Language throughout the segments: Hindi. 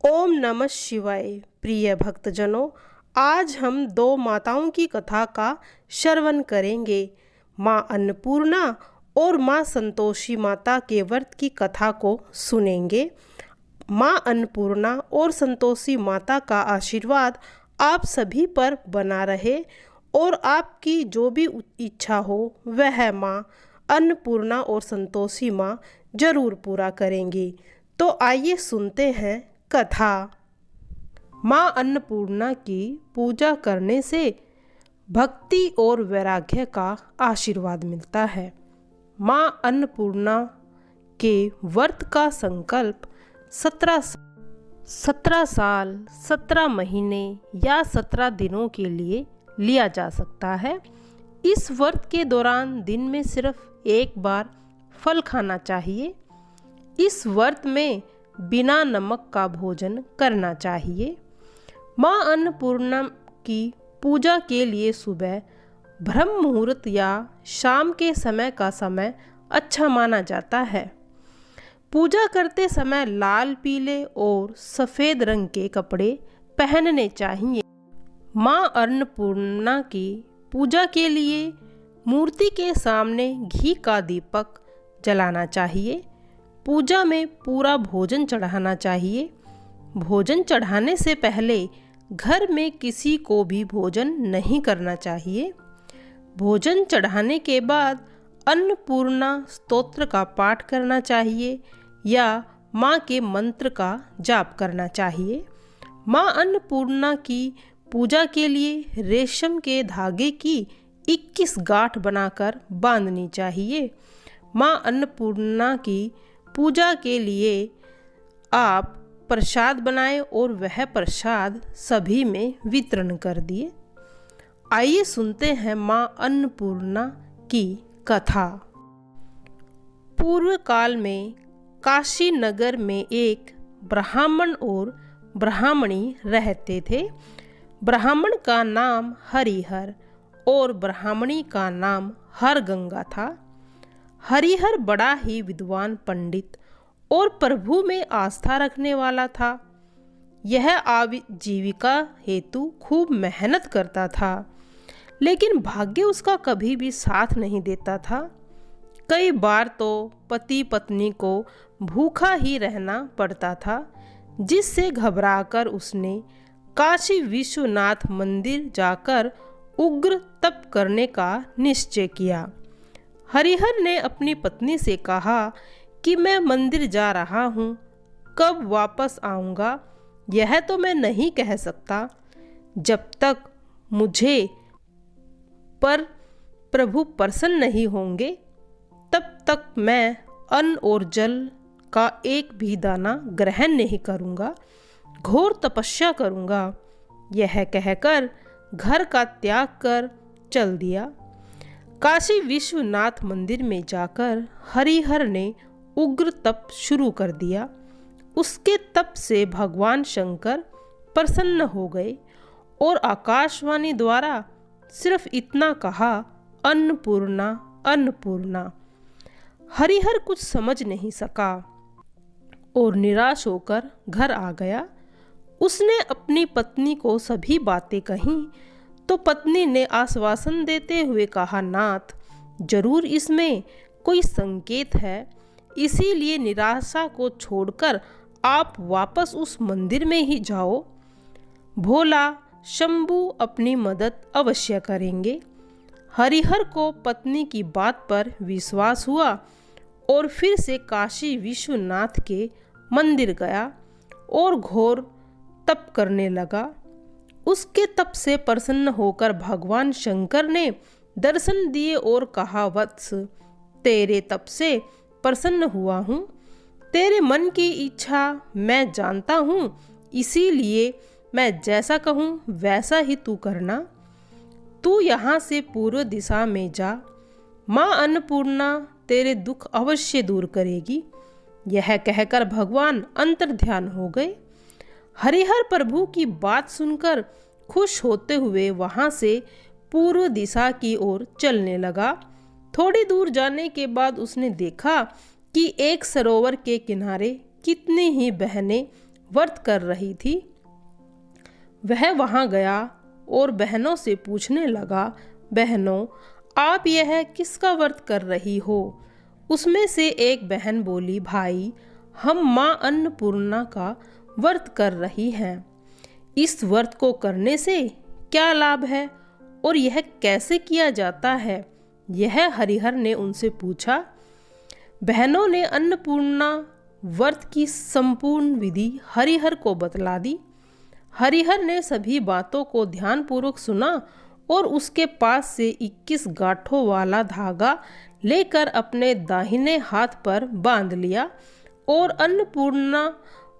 ओम नमः शिवाय। प्रिय भक्तजनों, आज हम दो माताओं की कथा का श्रवण करेंगे। माँ अन्नपूर्णा और माँ संतोषी माता के व्रत की कथा को सुनेंगे। माँ अन्नपूर्णा और संतोषी माता का आशीर्वाद आप सभी पर बना रहे और आपकी जो भी इच्छा हो वह माँ अन्नपूर्णा और संतोषी माँ जरूर पूरा करेंगी। तो आइए सुनते हैं कथा। माँ अन्नपूर्णा की पूजा करने से भक्ति और वैराग्य का आशीर्वाद मिलता है। माँ अन्नपूर्णा के व्रत का संकल्प 17 साल 17 महीने या 17 दिनों के लिए लिया जा सकता है। इस व्रत के दौरान दिन में सिर्फ एक बार फल खाना चाहिए। इस व्रत में बिना नमक का भोजन करना चाहिए। माँ अन्नपूर्णा की पूजा के लिए सुबह ब्रह्म मुहूर्त या शाम के समय का समय अच्छा माना जाता है। पूजा करते समय लाल, पीले और सफ़ेद रंग के कपड़े पहनने चाहिए। माँ अन्नपूर्णा की पूजा के लिए मूर्ति के सामने घी का दीपक जलाना चाहिए। पूजा में पूरा भोजन चढ़ाना चाहिए। भोजन चढ़ाने से पहले घर में किसी को भी भोजन नहीं करना चाहिए। भोजन चढ़ाने के बाद अन्नपूर्णा स्तोत्र का पाठ करना चाहिए या माँ के मंत्र का जाप करना चाहिए। माँ अन्नपूर्णा की पूजा के लिए रेशम के धागे की 21 गांठ बनाकर बांधनी चाहिए। माँ अन्नपूर्णा की पूजा के लिए आप प्रसाद बनाएं और वह प्रसाद सभी में वितरण कर दिए। आइए सुनते हैं माँ अन्नपूर्णा की कथा। पूर्व काल में काशी नगर में एक ब्राह्मण और ब्राह्मणी रहते थे। ब्राह्मण का नाम हरिहर और ब्राह्मणी का नाम हरगंगा था। हरिहर बड़ा ही विद्वान पंडित और प्रभु में आस्था रखने वाला था। यह आजीविका हेतु खूब मेहनत करता था, लेकिन भाग्य उसका कभी भी साथ नहीं देता था। कई बार तो पति पत्नी को भूखा ही रहना पड़ता था, जिससे घबराकर उसने काशी विश्वनाथ मंदिर जाकर उग्र तप करने का निश्चय किया। हरिहर ने अपनी पत्नी से कहा कि मैं मंदिर जा रहा हूँ, कब वापस आऊँगा यह तो मैं नहीं कह सकता। जब तक मुझे पर प्रभु प्रसन्न नहीं होंगे तब तक मैं अन्न और जल का एक भी दाना ग्रहण नहीं करूँगा, घोर तपस्या करूँगा। यह कहकर घर का त्याग कर चल दिया। काशी विश्वनाथ मंदिर में जाकर हरिहर ने उग्र तप शुरू कर दिया। उसके तप से भगवान शंकर प्रसन्न हो गए और आकाशवाणी द्वारा सिर्फ इतना कहा, अन्नपूर्णा अन्नपूर्णा। हरिहर कुछ समझ नहीं सका और निराश होकर घर आ गया। उसने अपनी पत्नी को सभी बातें कहीं तो पत्नी ने आश्वासन देते हुए कहा, नाथ, जरूर इसमें कोई संकेत है, इसीलिए निराशा को छोड़कर आप वापस उस मंदिर में ही जाओ। भोला शंभू अपनी मदद अवश्य करेंगे। हरिहर को पत्नी की बात पर विश्वास हुआ और फिर से काशी विश्वनाथ के मंदिर गया और घोर तप करने लगा। उसके तप से प्रसन्न होकर भगवान शंकर ने दर्शन दिए और कहा, वत्स, तेरे तप से प्रसन्न हुआ हूँ। तेरे मन की इच्छा मैं जानता हूँ, इसीलिए मैं जैसा कहूँ वैसा ही तू करना। तू यहाँ से पूर्व दिशा में जा, माँ अन्नपूर्णा तेरे दुख अवश्य दूर करेगी। यह कहकर भगवान अंतर्ध्यान हो गए। हरिहर प्रभु की बात सुनकर खुश होते हुए वहां से पूर्व दिशा की ओर चलने लगा। थोड़ी दूर जाने के बाद उसने देखा कि एक सरोवर के किनारे कितनी ही बहनें व्रत कर रही थी। वह वहां गया और बहनों से पूछने लगा, बहनों, आप यह किसका व्रत कर रही हो? उसमें से एक बहन बोली, भाई, हम माँ अन्नपूर्णा का व्रत कर रही हैं। इस व्रत को करने से क्या लाभ है और यह कैसे किया जाता है? यह हरिहर ने उनसे पूछा। बहनों ने अन्नपूर्णा व्रत की संपूर्ण विधि हरिहर को बतला दी। हरिहर ने सभी बातों को ध्यानपूर्वक सुना और उसके पास से 21 गांठों वाला धागा लेकर अपने दाहिने हाथ पर बांध लिया और अन्नपूर्णा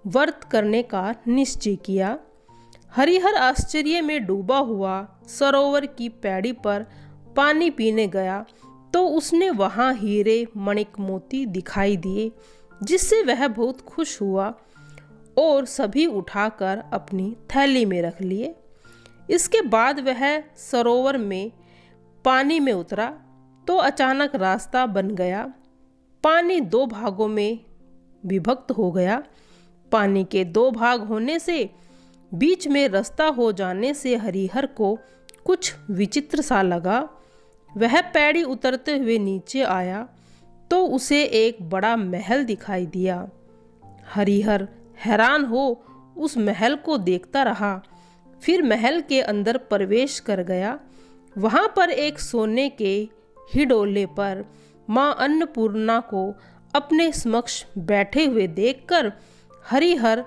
व्रत करने का निश्चय किया। हरिहर आश्चर्य में डूबा हुआ सरोवर की पैड़ी पर पानी पीने गया तो उसने वहां हीरे मणिक मोती दिखाई दिए, जिससे वह बहुत खुश हुआ और सभी उठाकर अपनी थैली में रख लिए। इसके बाद वह सरोवर में पानी में उतरा तो अचानक रास्ता बन गया। पानी 2 भागों में विभक्त हो गया। पानी के 2 भाग होने से बीच में रास्ता हो जाने से हरिहर को कुछ विचित्र सा लगा। वह पैड़ी उतरते हुए नीचे आया तो उसे एक बड़ा महल दिखाई दिया। हरिहर हैरान हो उस महल को देखता रहा। फिर महल के अंदर प्रवेश कर गया। वहां पर एक सोने के हिडोले पर माँ अन्नपूर्णा को अपने समक्ष बैठे हुए देखकर हरिहर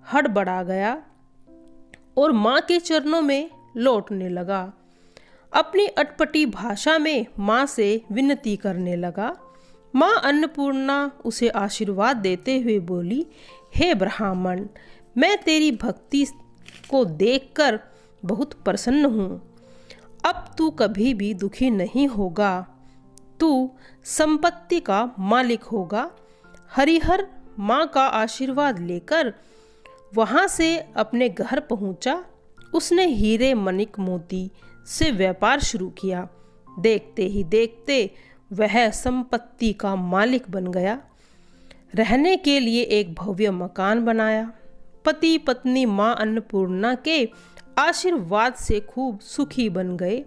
हड़बड़ा गया और माँ के चरणों में लौटने लगा। अपनी अटपटी भाषा में माँ से विनती करने लगा। माँ अन्नपूर्णा उसे आशीर्वाद देते हुए बोली, हे ब्राह्मण, मैं तेरी भक्ति को देखकर बहुत प्रसन्न हूँ। अब तू कभी भी दुखी नहीं होगा। तू संपत्ति का मालिक होगा। हरिहर माँ का आशीर्वाद लेकर वहाँ से अपने घर पहुँचा। उसने हीरे मणिक मोती से व्यापार शुरू किया। देखते ही देखते वह संपत्ति का मालिक बन गया। रहने के लिए एक भव्य मकान बनाया। पति पत्नी माँ अन्नपूर्णा के आशीर्वाद से खूब सुखी बन गए।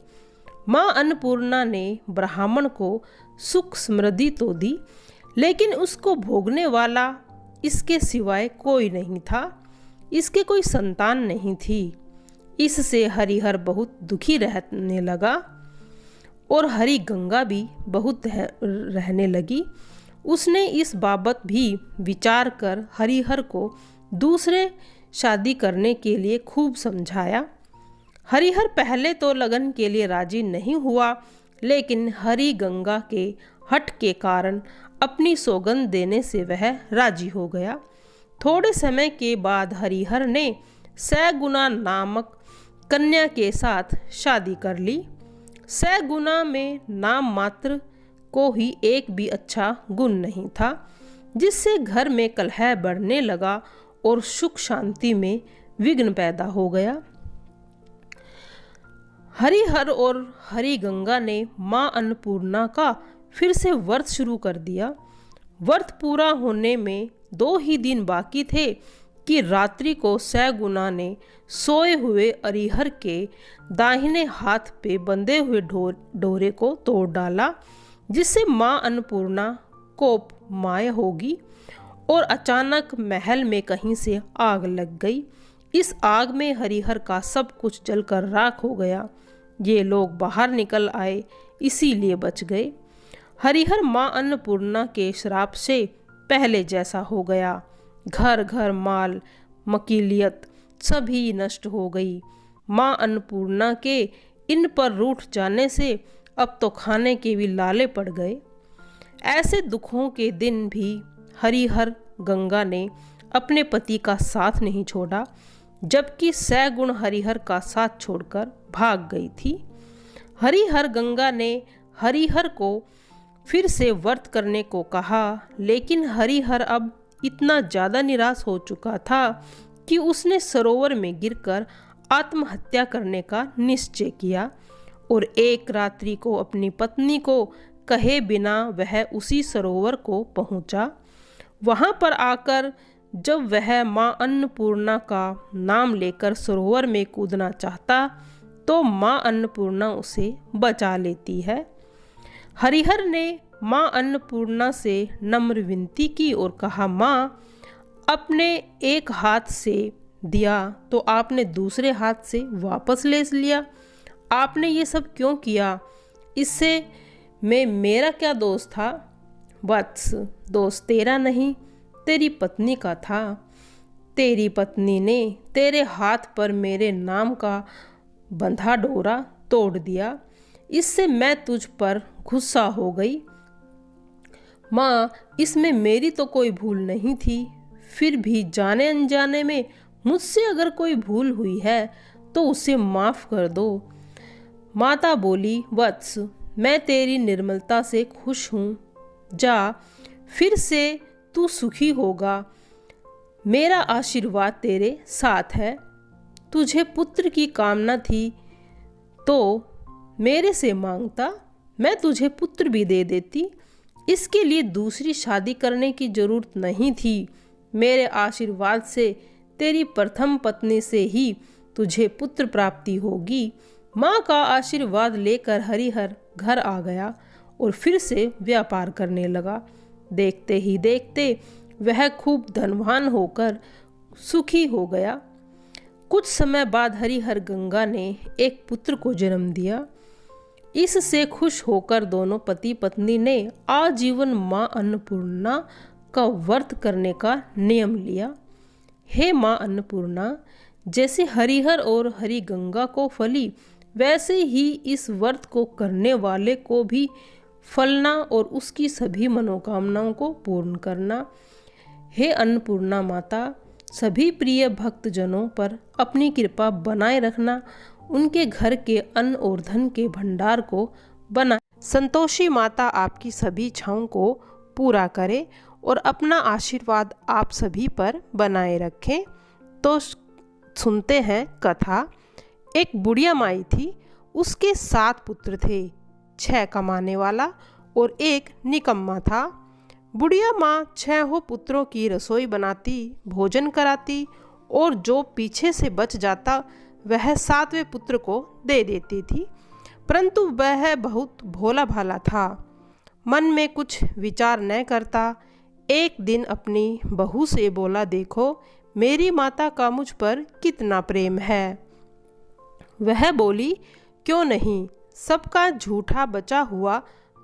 माँ अन्नपूर्णा ने ब्राह्मण को सुख समृद्धि तो दी, लेकिन उसको भोगने वाला इसके सिवाय कोई नहीं था। इसके कोई संतान नहीं थी। इससे हरिहर बहुत दुखी रहने लगा और हरि गंगा भी बहुत रहने लगी। उसने इस बाबत भी विचार कर हरिहर को दूसरे शादी करने के लिए खूब समझाया। हरिहर पहले तो लगन के लिए राजी नहीं हुआ, लेकिन हरि गंगा के हठ के कारण अपनी सौगंध देने से वह राजी हो गया। थोड़े समय के बाद हरिहर ने सैगुना नामक कन्या के साथ शादी कर ली। सैगुना में नाम मात्र को ही एक भी अच्छा गुण नहीं था, जिससे घर में कलह बढ़ने लगा और सुख शांति में विघ्न पैदा हो गया। हरिहर और हरि गंगा ने माँ अन्नपूर्णा का फिर से व्रत शुरू कर दिया। व्रत पूरा होने में 2 ही दिन बाकी थे कि रात्रि को सैगुना ने सोए हुए हरिहर के दाहिने हाथ पे बंधे हुए डोरे को तोड़ डाला, जिससे माँ अन्नपूर्णा कोपमाय होगी और अचानक महल में कहीं से आग लग गई। इस आग में हरिहर का सब कुछ जलकर राख हो गया। ये लोग बाहर निकल आए, इसीलिए बच गए। हरिहर माँ अन्नपूर्णा के श्राप से पहले जैसा हो गया। घर घर माल मकीलियत सभी नष्ट हो गई। माँ अन्नपूर्णा के इन पर रूठ जाने से अब तो खाने के भी लाले पड़ गए। ऐसे दुखों के दिन भी हरिहर गंगा ने अपने पति का साथ नहीं छोड़ा, जबकि सैगुण हरिहर का साथ छोड़कर भाग गई थी। हरिहर गंगा ने हरिहर को फिर से व्रत करने को कहा, लेकिन हरिहर अब इतना ज़्यादा निराश हो चुका था कि उसने सरोवर में गिरकर आत्महत्या करने का निश्चय किया और एक रात्रि को अपनी पत्नी को कहे बिना वह उसी सरोवर को पहुंचा। वहां पर आकर जब वह माँ अन्नपूर्णा का नाम लेकर सरोवर में कूदना चाहता तो माँ अन्नपूर्णा उसे बचा लेती है। हरिहर ने माँ अन्नपूर्णा से नम्र विनती की और कहा, माँ, अपने एक हाथ से दिया तो आपने दूसरे हाथ से वापस ले लिया। आपने ये सब क्यों किया? इससे में मेरा क्या दोष था? वत्स, दोष तेरा नहीं, तेरी पत्नी का था। तेरी पत्नी ने तेरे हाथ पर मेरे नाम का बंधा डोरा तोड़ दिया। इससे मैं तुझ पर गुस्सा हो गई। माँ, इसमें मेरी तो कोई भूल नहीं थी, फिर भी जाने अनजाने में मुझसे अगर कोई भूल हुई है तो उसे माफ़ कर दो। माता बोली, वत्स, मैं तेरी निर्मलता से खुश हूँ। जा, फिर से तू सुखी होगा। मेरा आशीर्वाद तेरे साथ है। तुझे पुत्र की कामना थी तो मेरे से मांगता, मैं तुझे पुत्र भी दे देती। इसके लिए दूसरी शादी करने की जरूरत नहीं थी। मेरे आशीर्वाद से तेरी प्रथम पत्नी से ही तुझे पुत्र प्राप्ति होगी। माँ का आशीर्वाद लेकर हरिहर घर आ गया और फिर से व्यापार करने लगा। देखते ही देखते वह खूब धनवान होकर सुखी हो गया। कुछ समय बाद हरिहर गंगा ने एक पुत्र को जन्म दिया। इससे खुश होकर दोनों पति पत्नी ने आजीवन माँ अन्नपूर्णा का व्रत करने का नियम लिया। हे माँ अन्नपूर्णा, जैसे हरिहर और हरिगंगा को फली, वैसे ही इस व्रत को करने वाले को भी फलना और उसकी सभी मनोकामनाओं को पूर्ण करना। हे अन्नपूर्णा माता, सभी प्रिय भक्तजनों पर अपनी कृपा बनाए रखना। उनके घर के अन्न और धन के भंडार को बना। संतोषी माता आपकी सभी इच्छाओं को पूरा करे और अपना आशीर्वाद आप सभी पर बनाए रखें। तो सुनते हैं कथा। एक बुढ़िया माई थी, उसके 7 पुत्र थे। 6 कमाने वाला और 1 निकम्मा था। बुढ़िया माँ 6 पुत्रों की रसोई बनाती, भोजन कराती और जो पीछे से बच जाता वह 7वें पुत्र को दे देती थी। परंतु वह बहुत भोला भाला था, मन में कुछ विचार न करता। एक दिन अपनी बहू से बोला, देखो मेरी माता का मुझ पर कितना प्रेम है। वह बोली, क्यों नहीं, सबका झूठा बचा हुआ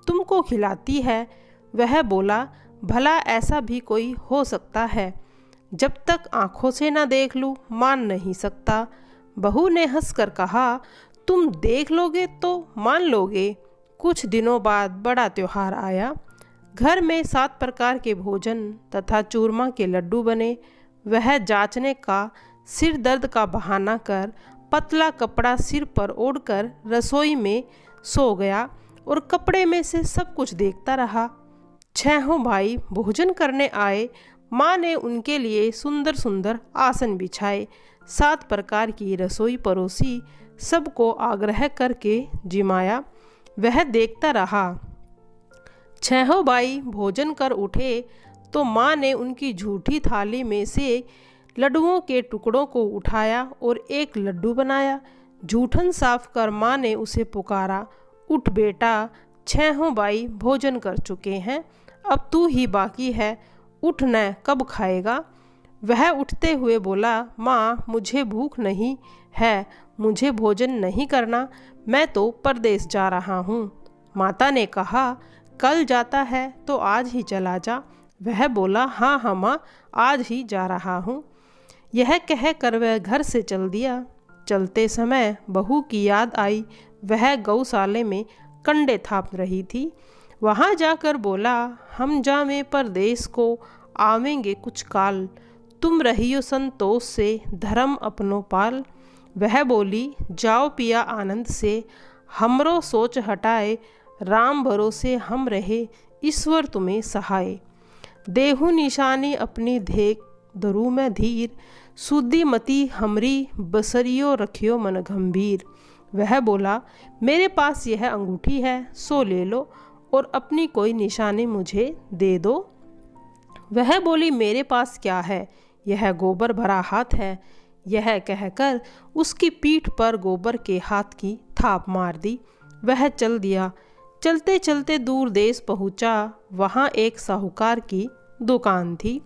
तुमको खिलाती है। वह बोला, भला ऐसा भी कोई हो सकता है? जब तक आंखों से ना देख लूँ मान नहीं सकता। बहू ने हंसकर कहा, तुम देख लोगे तो मान लोगे। कुछ दिनों बाद बड़ा त्योहार आया। घर में 7 प्रकार के भोजन तथा चूरमा के लड्डू बने। वह जांचने का सिर दर्द का बहाना कर पतला कपड़ा सिर पर ओढ़कर रसोई में सो गया और कपड़े में से सब कुछ देखता रहा। 6 भाई भोजन करने आए। माँ ने उनके लिए सुंदर सुंदर आसन बिछाए, 7 प्रकार की रसोई परोसी, सबको आग्रह करके जिमाया। वह देखता रहा। 6 भाई भोजन कर उठे तो माँ ने उनकी झूठी थाली में से लड्डुओं के टुकड़ों को उठाया और एक लड्डू बनाया। जूठन साफ कर माँ ने उसे पुकारा, उठ बेटा, 6 भाई भोजन कर चुके हैं, अब तू ही बाकी है, उठ न, कब खाएगा? वह उठते हुए बोला, माँ मुझे भूख नहीं है, मुझे भोजन नहीं करना, मैं तो परदेश जा रहा हूँ। माता ने कहा, कल जाता है तो आज ही चला जा। वह बोला, हाँ हाँ माँ, आज ही जा रहा हूँ। यह कह कर वह घर से चल दिया। चलते समय बहू की याद आई। वह गौशाले में कंडे थाप रही थी। वहाँ जाकर बोला, हम जावें परदेश को, आवेंगे कुछ काल, तुम रहियो संतोष से, धर्म अपनो पाल। वह बोली, जाओ पिया आनंद से, हमरो सोच हटाए, राम भरोसे हम रहे, ईश्वर तुम्हें सहाय। देहु निशानी अपनी धेक, धरू में धीर, सुधी मती हमरी, बसरियो रखियो मन गंभीर। वह बोला, मेरे पास यह अंगूठी है, सो ले लो और अपनी कोई निशानी मुझे दे दो। वह बोली, मेरे पास क्या है, यह गोबर भरा हाथ है। यह कहकर उसकी पीठ पर गोबर के हाथ की थाप मार दी। वह चल दिया। चलते चलते दूर देश पहुंचा। वहाँ एक साहूकार की दुकान थी।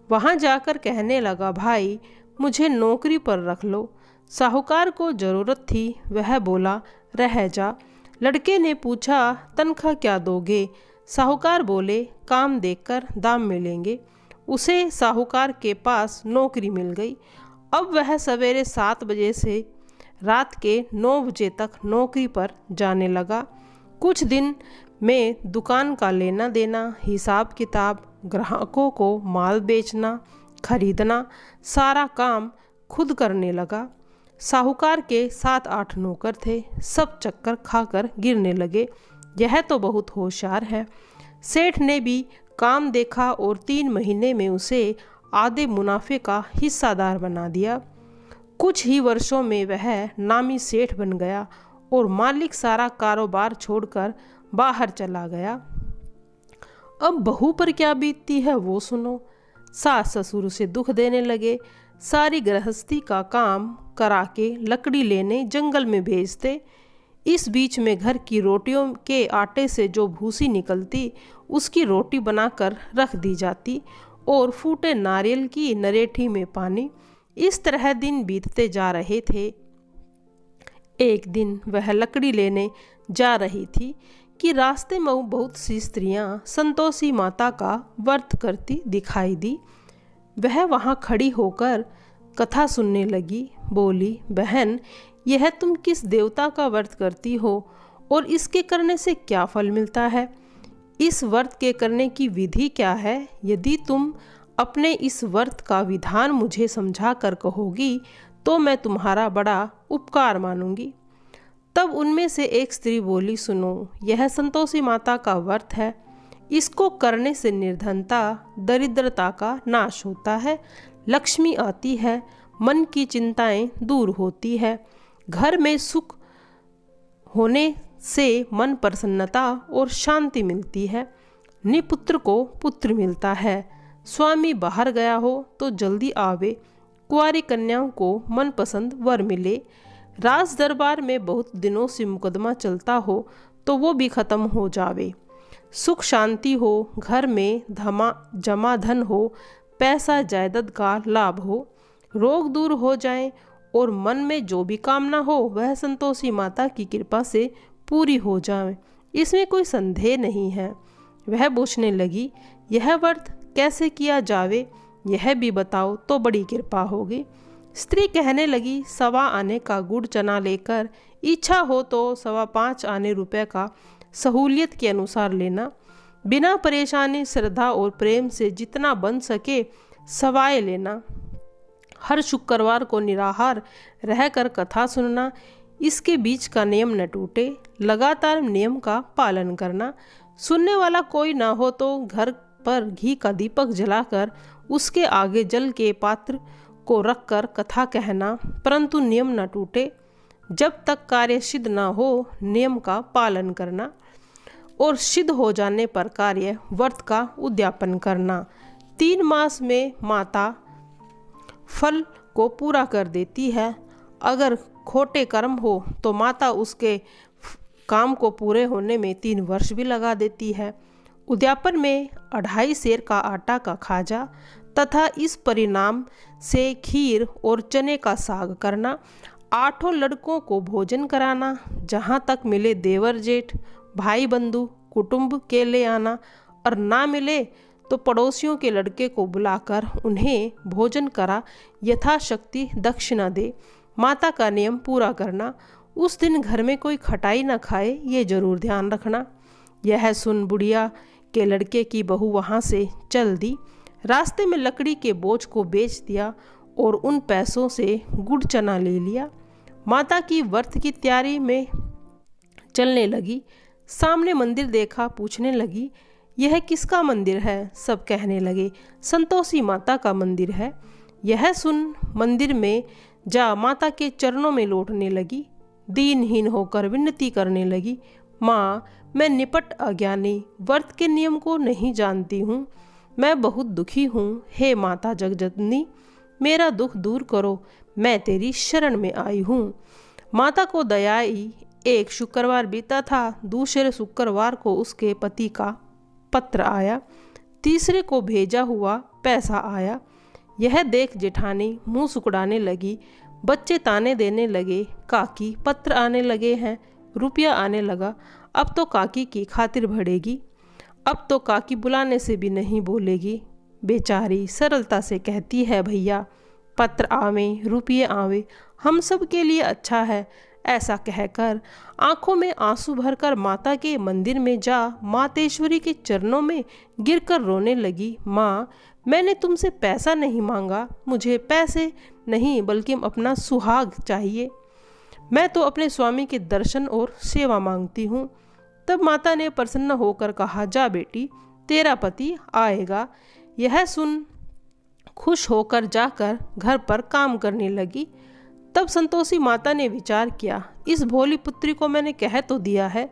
वहाँ जाकर कहने लगा, भाई मुझे नौकरी पर रख लो। साहूकार को ज़रूरत थी। वह बोला, रह जा। लड़के ने पूछा, तनख्वाह क्या दोगे? साहूकार बोले, काम देखकर दाम मिलेंगे। उसे साहूकार के पास नौकरी मिल गई। अब वह सवेरे 7 बजे से रात के 9 बजे तक नौकरी पर जाने लगा। कुछ दिन में दुकान का लेना देना, हिसाब किताब, ग्राहकों को माल बेचना, खरीदना, सारा काम खुद करने लगा। साहूकार के 7-8 नौकर थे। सब चक्कर खाकर गिरने लगे। यह तो बहुत होशियार है। सेठ ने भी काम देखा और 3 महीने में उसे आधे मुनाफे का हिस्सादार बना दिया। कुछ ही वर्षों में वह नामी सेठ बन गया और मालिक सारा कारोबार छोड़कर बाहर चला गया। अब बहू पर क्या बीतती है वो सुनो। सास ससुर उसे दुख देने लगे। सारी गृहस्थी का काम करा के लकड़ी लेने जंगल में भेजते। इस बीच में घर की रोटियों के आटे से जो भूसी निकलती उसकी रोटी बनाकर रख दी जाती और फूटे नारियल की नरेठी में पानी। इस तरह दिन बीतते जा रहे थे। एक दिन वह लकड़ी लेने जा रही थी कि रास्ते में बहुत सी स्त्रियां संतोषी माता का व्रत करती दिखाई दी। वह वहां खड़ी होकर कथा सुनने लगी। बोली, बहन यह तुम किस देवता का व्रत करती हो और इसके करने से क्या फल मिलता है? इस व्रत के करने की विधि क्या है? यदि तुम अपने इस व्रत का विधान मुझे समझा कर कहोगी तो मैं तुम्हारा बड़ा उपकार मानूंगी। तब उनमें से एक स्त्री बोली, सुनो, यह संतोषी माता का व्रत है। इसको करने से निर्धनता, दरिद्रता का नाश होता है, लक्ष्मी आती है, मन की चिंताएं दूर होती है, घर में सुख होने से मन प्रसन्नता और शांति मिलती है, निपुत्र को पुत्र मिलता है, स्वामी बाहर गया हो तो जल्दी आवे, कुंवारी कन्याओं को मनपसंद वर मिले, राज दरबार में बहुत दिनों से मुकदमा चलता हो तो वो भी खत्म हो जावे, सुख शांति हो, घर में जमा धन हो, पैसा जायदाद का लाभ हो, रोग दूर हो जाए और मन में जो भी कामना हो वह संतोषी माता की कृपा से पूरी हो जाए, इसमें कोई संदेह नहीं है। वह पूछने लगी, यह व्रत कैसे किया जावे, यह भी बताओ तो बड़ी कृपा होगी। स्त्री कहने लगी, 1.25 आने का गुड़ चना लेकर, इच्छा हो तो 5.25 आने रुपये का सहूलियत के अनुसार लेना, बिना परेशानी श्रद्धा और प्रेम से जितना बन सके सवाए लेना, हर शुक्रवार को निराहार रहकर कथा सुनना, इसके बीच का नियम न टूटे, लगातार नियम का पालन करना, सुनने वाला कोई ना हो तो घर पर घी का दीपक जलाकर उसके आगे जल के पात्र को रखकर कथा कहना, परंतु नियम न टूटे, जब तक कार्य सिद्ध न हो नियम का पालन करना और सिद्ध हो जाने पर कार्य व्रत का उद्यापन करना। 3 मास में माता फल को पूरा कर देती है। अगर खोटे कर्म हो तो माता उसके काम को पूरे होने में 3 वर्ष भी लगा देती है। उद्यापन में 2.5 सेर का आटा का खाजा तथा इस परिणाम से खीर और चने का साग करना, 8 लड़कों को भोजन कराना, जहाँ तक मिले देवर जेठ भाई बंधु कुटुंब के ले आना और ना मिले तो पड़ोसियों के लड़के को बुलाकर उन्हें भोजन करा यथाशक्ति दक्षिणा दे, माता का नियम पूरा करना। उस दिन घर में कोई खटाई न खाए, ये जरूर ध्यान रखना। यह सुन बुढ़िया के लड़के की बहू वहाँ से चल दी। रास्ते में लकड़ी के बोझ को बेच दिया और उन पैसों से गुड़ चना ले लिया। माता की व्रत की तैयारी में चलने लगी। सामने मंदिर देखा, पूछने लगी, यह किसका मंदिर है? सब कहने लगे, संतोषी माता का मंदिर है। यह सुन मंदिर में जा माता के चरणों में लौटने लगी। दीनहीन होकर विनती करने लगी, माँ मैं निपट अज्ञानी, व्रत के नियम को नहीं जानती हूँ, मैं बहुत दुखी हूँ, हे माता जगजननी, मेरा दुख दूर करो, मैं तेरी शरण में आई हूँ। माता को दया आई। एक शुक्रवार बीता था, दूसरे शुक्रवार को उसके पति का पत्र आया, तीसरे को भेजा हुआ पैसा आया। यह देख जेठानी मुंह सुकड़ाने लगी। बच्चे ताने देने लगे, काकी पत्र आने लगे हैं, रुपया आने लगा, अब तो काकी की खातिर बढ़ेगी, अब तो काकी बुलाने से भी नहीं बोलेगी। बेचारी सरलता से कहती है, भैया पत्र आवे रुपये आवे, हम सब के लिए अच्छा है। ऐसा कहकर आंखों में आंसू भरकर माता के मंदिर में जा मातेश्वरी के चरणों में गिरकर रोने लगी। माँ, मैंने तुमसे पैसा नहीं मांगा, मुझे पैसे नहीं बल्कि अपना सुहाग चाहिए। मैं तो अपने स्वामी के दर्शन और सेवा मांगती हूँ। तब माता ने प्रसन्न होकर कहा, जा बेटी, तेरा पति आएगा। यह सुन खुश होकर जाकर घर पर काम करने लगी। तब संतोषी माता ने विचार किया, इस भोली पुत्री को मैंने कह तो दिया है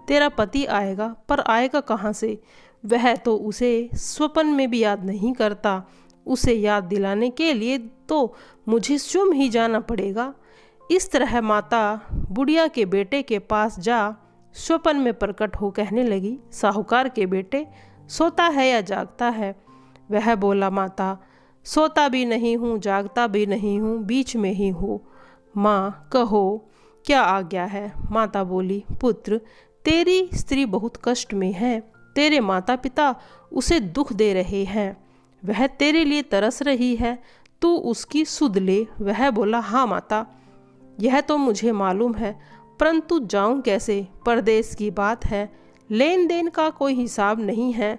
तेरा पति आएगा, पर आएगा कहाँ से? वह तो उसे स्वप्न में भी याद नहीं करता। उसे याद दिलाने के लिए तो मुझे स्वयं ही जाना पड़ेगा। इस तरह माता बुढ़िया के बेटे के पास जा स्वप्न में प्रकट हो कहने लगी, साहूकार के बेटे, सोता है या जागता है? वह बोला, माता सोता भी नहीं हूँ, जागता भी नहीं हूँ, बीच में ही हूँ। माँ, कहो क्या आज्ञा है? माता बोली, पुत्र, तेरी स्त्री बहुत कष्ट में है, तेरे माता पिता उसे दुख दे रहे हैं, वह तेरे लिए तरस रही है, तू उसकी सुध ले। वह बोला, हाँ माता, यह तो मुझे मालूम है, परंतु जाऊं कैसे? परदेश की बात है, लेन देन का कोई हिसाब नहीं है,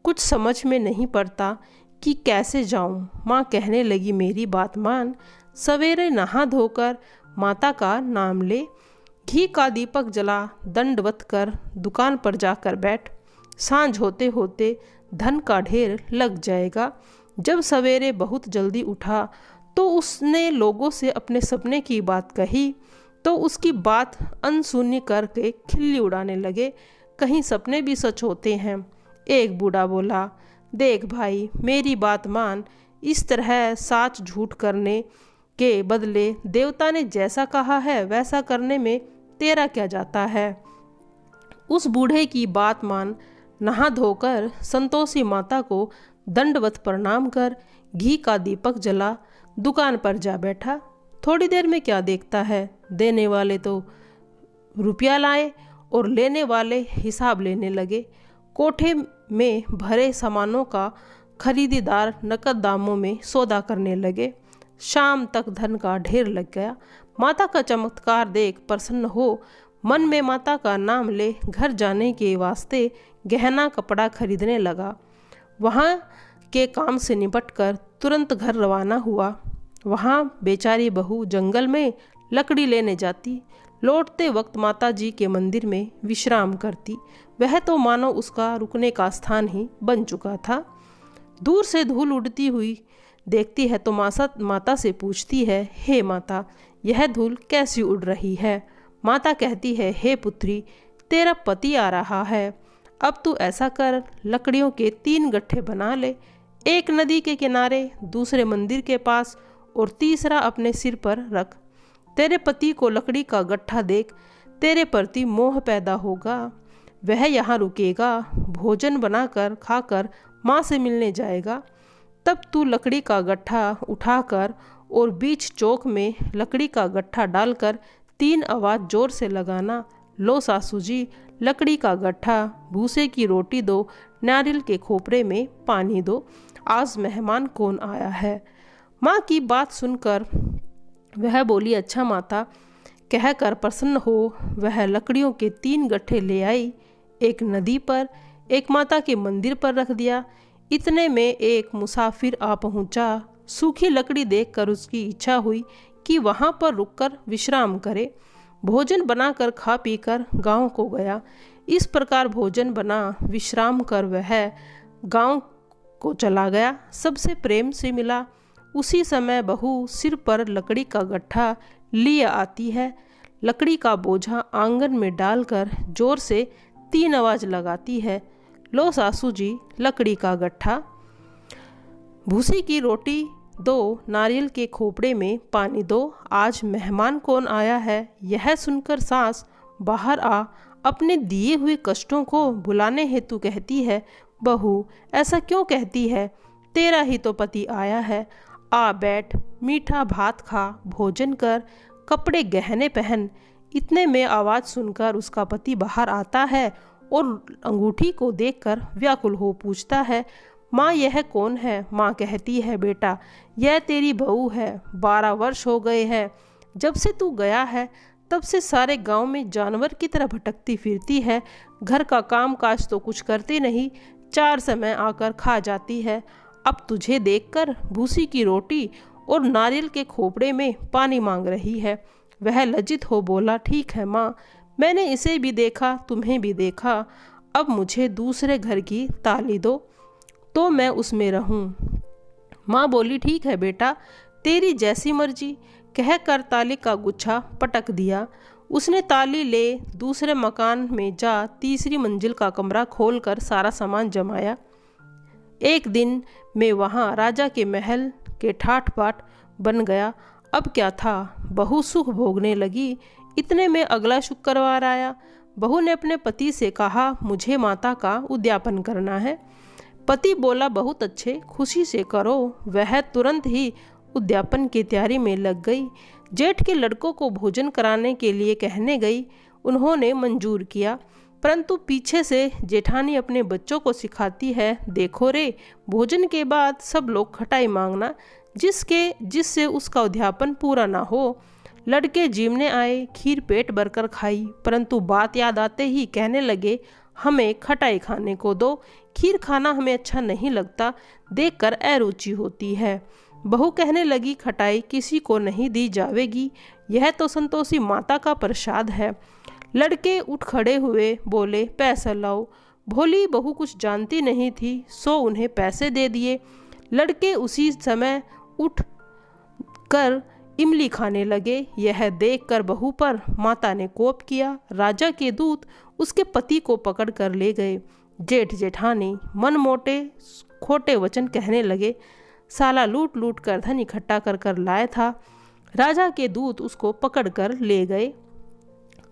कुछ समझ में नहीं पड़ता कि कैसे जाऊं। माँ कहने लगी, मेरी बात मान, सवेरे नहा धोकर माता का नाम ले, घी का दीपक जला, दंडवत कर दुकान पर जाकर बैठ, सांझ होते होते धन का ढेर लग जाएगा। जब सवेरे बहुत जल्दी उठा तो उसने लोगों से अपने सपने की बात कही, तो उसकी बात अनसुनी करके खिल्ली उड़ाने लगे, कहीं सपने भी सच होते हैं। एक बूढ़ा बोला, देख भाई, मेरी बात मान, इस तरह साच झूठ करने के बदले देवता ने जैसा कहा है वैसा करने में तेरा क्या जाता है? उस बूढ़े की बात मान, नहा धोकर संतोषी माता को दंडवत प्रणाम कर घी का दीपक जला, दुकान पर जा बैठा। थोड़ी देर में क्या देखता है, देने वाले तो रुपया लाए और लेने वाले हिसाब लेने लगे। कोठे में भरे सामानों का खरीदार नकद दामों में सौदा करने लगे। शाम तक धन का ढेर लग गया। माता का चमत्कार देख प्रसन्न हो मन में माता का नाम ले घर जाने के वास्ते गहना कपड़ा खरीदने लगा। वहाँ के काम से निपटकर तुरंत घर रवाना हुआ। वहाँ बेचारी बहू जंगल में लकड़ी लेने जाती, लौटते वक्त माता जी के मंदिर में विश्राम करती। वह तो मानो उसका रुकने का स्थान ही बन चुका था। दूर से धूल उड़ती हुई देखती है तो माता से पूछती है, हे माता, यह धूल कैसी उड़ रही है? माता कहती है, हे पुत्री, तेरा पति आ रहा है, अब तू ऐसा कर, लकड़ियों के 3 गट्ठे बना ले, एक नदी के किनारे, दूसरे मंदिर के पास और तीसरा अपने सिर पर रख। तेरे पति को लकड़ी का गट्ठा देख तेरे प्रति मोह पैदा होगा, वह यहाँ रुकेगा, भोजन बनाकर खाकर माँ से मिलने जाएगा। तब तू लकड़ी का गट्ठा उठाकर और बीच चौक में लकड़ी का गट्ठा डालकर 3 आवाज़ जोर से लगाना, लो सासू जी, लकड़ी का गट्ठा, भूसे की रोटी दो, नारियल के खोपरे में पानी दो, आज मेहमान कौन आया है। माँ की बात सुनकर वह बोली, अच्छा माता, कहकर प्रसन्न हो वह लकड़ियों के 3 गट्ठे ले आई, एक नदी पर, एक माता के मंदिर पर रख दिया। इतने में एक मुसाफिर आ पहुंचा। सूखी लकड़ी देखकर उसकी इच्छा हुई कि वहां पर रुककर विश्राम करे। भोजन बनाकर खा पीकर गांव को गया। इस प्रकार भोजन बना, विश्राम कर वह गांव को चला गया, सबसे प्रेम से मिला। उसी समय बहू सिर पर लकड़ी का गट्ठा लिए आती है, लकड़ी का बोझा आंगन में डालकर जोर से 3 आवाज़ लगाती है, लो सासू जी, लकड़ी का गट्ठा। भूसी की रोटी दो, नारियल के खोपड़े में पानी दो, आज मेहमान कौन आया है। यह सुनकर सास बाहर आ अपने दिए हुए कष्टों को भुलाने हेतु कहती है, बहू ऐसा क्यों कहती है, तेरा ही तो पति आया है। आ बैठ, मीठा भात खा, भोजन कर, कपड़े गहने पहन। इतने में आवाज़ सुनकर उसका पति बाहर आता है और अंगूठी को देखकर व्याकुल हो पूछता है, माँ यह कौन है। माँ कहती है, बेटा यह तेरी बहू है, 12 वर्ष हो गए हैं जब से तू गया है, तब से सारे गांव में जानवर की तरह भटकती फिरती है। घर का काम काज तो कुछ करती नहीं, 4 समय आकर खा जाती है। अब तुझे देखकर भूसी की रोटी और नारियल के खोपड़े में पानी मांग रही है। वह लज्जित हो बोला, ठीक है माँ, मैंने इसे भी देखा, तुम्हें भी देखा, अब मुझे दूसरे घर की ताली दो तो मैं उसमें रहूं। माँ बोली, ठीक है बेटा, तेरी जैसी मर्जी, कहकर ताली का गुच्छा पटक दिया। उसने ताली ले दूसरे मकान में जा तीसरी मंजिल का कमरा खोलकर सारा सामान जमाया। एक दिन में वहाँ राजा के महल के ठाठ बाट बन गया। अब क्या था, बहू सुख भोगने लगी। इतने में अगला शुक्रवार आया। बहू ने अपने पति से कहा, मुझे माता का उद्यापन करना है। पति बोला, बहुत अच्छे, खुशी से करो। वह तुरंत ही उद्यापन की तैयारी में लग गई। जेठ के लड़कों को भोजन कराने के लिए कहने गई। उन्होंने मंजूर किया, परंतु पीछे से जेठानी अपने बच्चों को सिखाती है, देखो रे, भोजन के बाद सब लोग खटाई मांगना, जिससे उसका उद्यापन पूरा ना हो। लड़के जीवने आए, खीर पेट भरकर खाई, परंतु बात याद आते ही कहने लगे, हमें खटाई खाने को दो, खीर खाना हमें अच्छा नहीं लगता, देखकर अरुचि होती है। बहू कहने लगी, खटाई किसी को नहीं दी जावेगी, यह तो संतोषी माता का प्रसाद है। लड़के उठ खड़े हुए बोले, पैसा लाओ। भोली बहू कुछ जानती नहीं थी, सो उन्हें पैसे दे दिए। लड़के उसी समय उठ कर इमली खाने लगे। यह देखकर बहू पर माता ने कोप किया। राजा के दूत उसके पति को पकड़ कर ले गए। जेठ जेठानी मन मोटे खोटे वचन कहने लगे, साला लूट लूट कर धन इकट्ठा कर कर लाया था। राजा के दूत उसको पकड़ कर ले गए।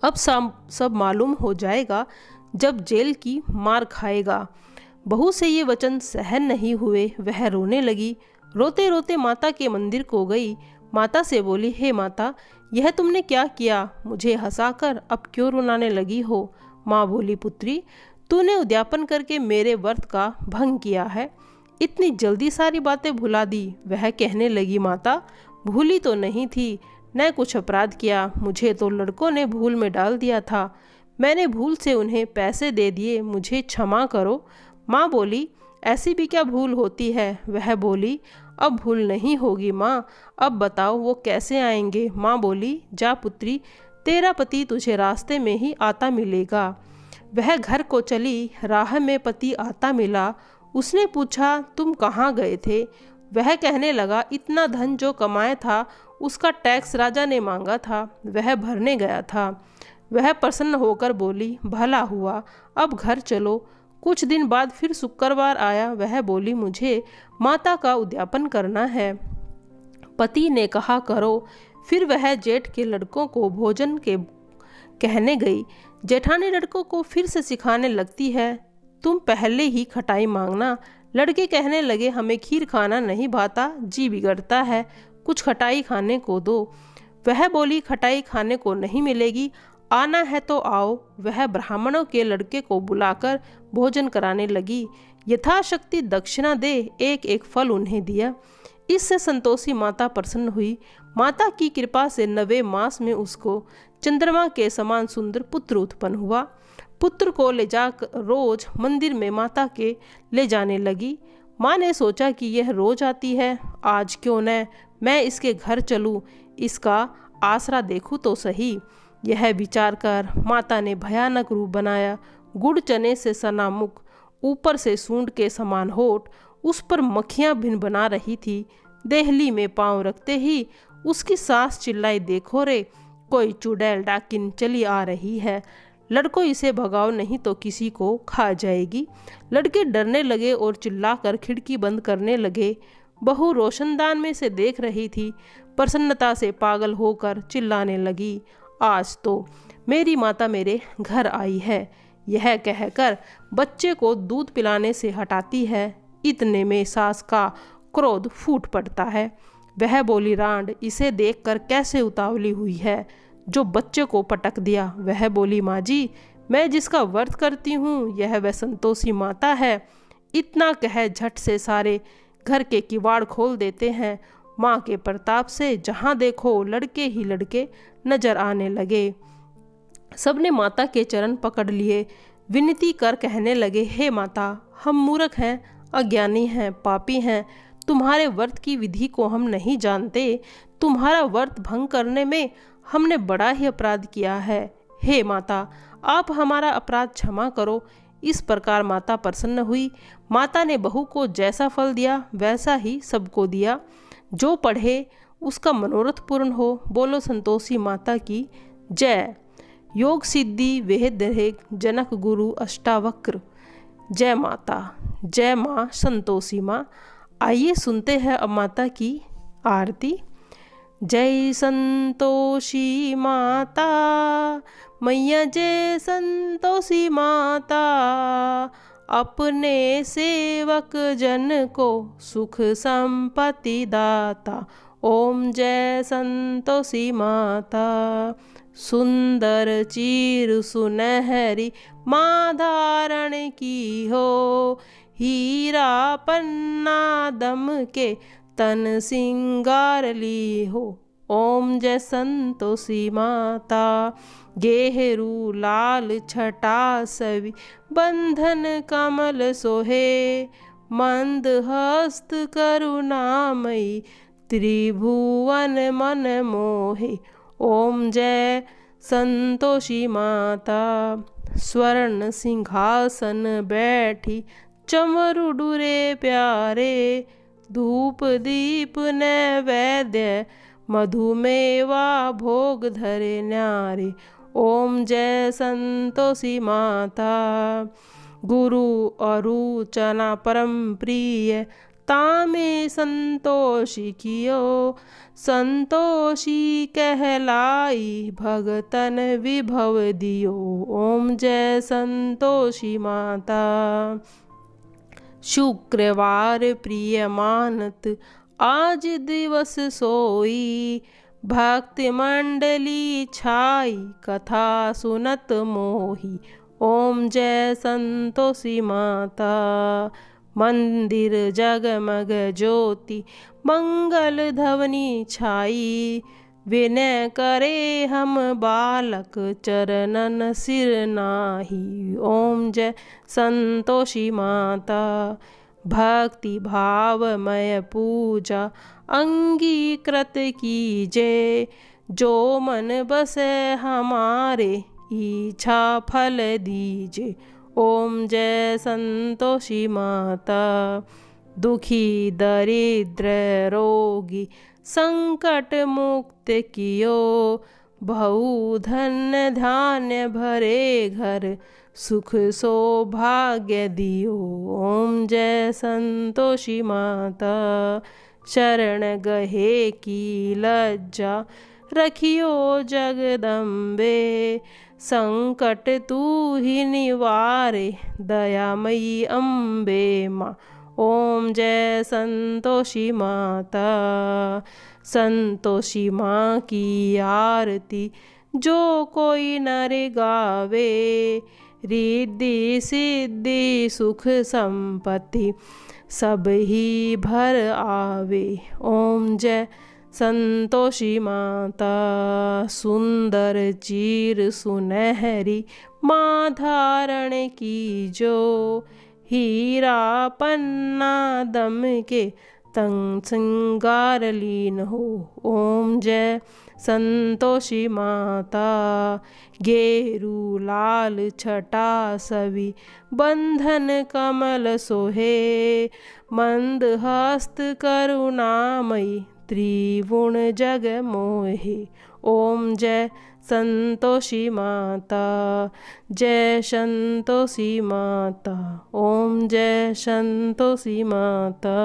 अब सब मालूम हो जाएगा जब जेल की मार खाएगा। बहू से ये वचन सहन नहीं हुए, वह रोने लगी। रोते रोते माता के मंदिर को गई। माता से बोली, हे माता, यह तुमने क्या किया, मुझे हंसाकर अब क्यों रुलाने लगी हो। माँ बोली, पुत्री, तूने उद्यापन करके मेरे व्रत का भंग किया है, इतनी जल्दी सारी बातें भुला दी। वह कहने लगी, माता भूली तो नहीं थी, न कुछ अपराध किया, मुझे तो लड़कों ने भूल में डाल दिया था, मैंने भूल से उन्हें पैसे दे दिए, मुझे क्षमा करो। माँ बोली, ऐसी भी क्या भूल होती है। वह बोली, अब भूल नहीं होगी माँ, अब बताओ वो कैसे आएंगे। माँ बोली, जा पुत्री, तेरा पति तुझे रास्ते में ही आता मिलेगा। वह घर को चली। राह में पति आता मिला। उसने पूछा, तुम कहाँ गए थे। वह कहने लगा, इतना धन जो कमाया था उसका टैक्स राजा ने मांगा था, वह भरने गया था। वह प्रसन्न होकर बोली, भला हुआ, अब घर चलो। कुछ दिन बाद फिर शुक्रवार आया। वह बोली, मुझे माता का उद्यापन करना है। पति ने कहा, करो। फिर वह जेठ के लड़कों को भोजन के कहने गई। जेठानी लड़कों को फिर से सिखाने लगती है, तुम पहले ही खटाई मांगना। लड़के कहने लगे, हमें खीर खाना नहीं भाता, जी बिगड़ता है, कुछ खटाई खाने को दो। वह बोली, खटाई खाने को नहीं मिलेगी, आना है तो आओ। वह ब्राह्मणों के लड़के को बुलाकर भोजन कराने लगी। यथाशक्ति दक्षिणा दे एक एक फल उन्हें दिया। इससे संतोषी माता प्रसन्न हुई। माता की कृपा से 9वें मास में उसको चंद्रमा के समान सुंदर पुत्र उत्पन्न हुआ। पुत्र को ले जाकर रोज मंदिर में माता के ले जाने लगी। माँ ने सोचा कि यह रोज आती है, आज क्यों न मैं इसके घर चलूं, इसका आसरा देखूं तो सही। यह विचार कर माता ने भयानक रूप बनाया। गुड़ चने से सना मुख, ऊपर से सूंड के समान होठ, उस पर मक्खियाँ भिन बना रही थी। देहली में पांव रखते ही उसकी सास चिल्लाई, देखो रे, कोई चुड़ैल डाकिन चली आ रही है, लड़कों इसे भगाओ नहीं तो किसी को खा जाएगी। लड़के डरने लगे और चिल्लाकर खिड़की बंद करने लगे। बहू रोशनदान में से देख रही थी। प्रसन्नता से पागल होकर चिल्लाने लगी, आज तो मेरी माता मेरे घर आई है। यह कहकर बच्चे को दूध पिलाने से हटाती है। इतने में सास का क्रोध फूट पड़ता है। वह बोली, रांड इसे देखकर कैसे उतावली हुई है, जो बच्चे को पटक दिया। वह बोली, माँ जी, मैं जिसका व्रत करती हूँ यह वह संतोषी माता है। इतना कह झट से सारे घर के किवाड़ खोल देते हैं। माँ के प्रताप से जहाँ देखो लड़के ही लड़के नजर आने लगे। सबने माता के चरण पकड़ लिए, विनती कर कहने लगे, हे माता, हम मूर्ख हैं, अज्ञानी हैं, पापी हैं। तुम्हारे व्रत की विधि को हम नहीं जानते। तुम्हारा व्रत भंग करने में हमने बड़ा ही अपराध किया है। हे माता, आप हमारा अपराध क्षमा करो। इस प्रकार माता प्रसन्न हुई। माता ने बहू को जैसा फल दिया वैसा ही सबको दिया। जो पढ़े उसका मनोरथ पूर्ण हो। बोलो संतोषी माता की जय। योग सिद्धि वेद रहेग जनक गुरु अष्टावक्र। जय माता, जय माँ संतोषी माँ। आइए सुनते हैं अब माता की आरती। जय संतोषी माता मैया, जय संतोषी माता, अपने सेवक जन को सुख संपत्ति दाता। ओम जय संतोषी माता। सुंदर चीर सुनहरी माँ धारण की हो, हीरा पन्ना दम के तन सिंगार ली हो। ओम जय संतोषी माता। गेहरू लाल छटा सवि बंधन कमल सोहे, मंद हस्त करुणामयी त्रिभुवन मन मोहे। ओम जय संतोषी माता। स्वर्ण सिंहासन बैठी चमरू डुरे प्यारे, धूप दीप नैवेद्य मधुमेवा भोग धरे न्यारे। ओम जय संतोषी माता। गुरु अरु चना परम प्रिय, तामे संतोषी कियो, संतोषी कहलाई भगतन विभव दियो। ओम जय संतोषी माता। शुक्रवार प्रिय मानत आज दिवस सोई, भक्त मंडली छाई कथा सुनत मोही। ओम जय संतोषी माता। मंदिर जगमग ज्योति मंगल ध्वनि छाई, विनय करे हम बालक चरणन सिर नाही। ओम जय संतोषी माता। भक्ति भावमय पूजा अंगीकृत कीजे, जो मन बसे हमारे इच्छा फल दीजे। ओम जय संतोषी माता। दुखी दरिद्र रोगी संकट मुक्त कियो, बहु धन्य धान्य भरे घर सुख सौभाग्य दियो। ओम जय संतोषी माता। शरण गहे की लज्जा रखियो जगदम्बे, संकट तू ही निवारे दयामयी अम्बे माँ। ओम जय संतोषी माता। संतोषी माँ की आरती जो कोई नर गावे, रिद्धि सिद्धि सुख संपत्ति सब ही भर आवे। ओम जय संतोषी माता। सुंदर चीर सुनहरी माँ धारण की जो, हीरा पन्ना दम के तंग सिंगार लीन हो। ओम जय संतोषी माता। गेरू लाल छटा सवि बंधन कमल सोहे, मंद हस्त करुणामयी त्रिभुवन जग मोहे। ओम जय संतोषी माता। जय संतोषी माता। ओम जय संतोषी माता।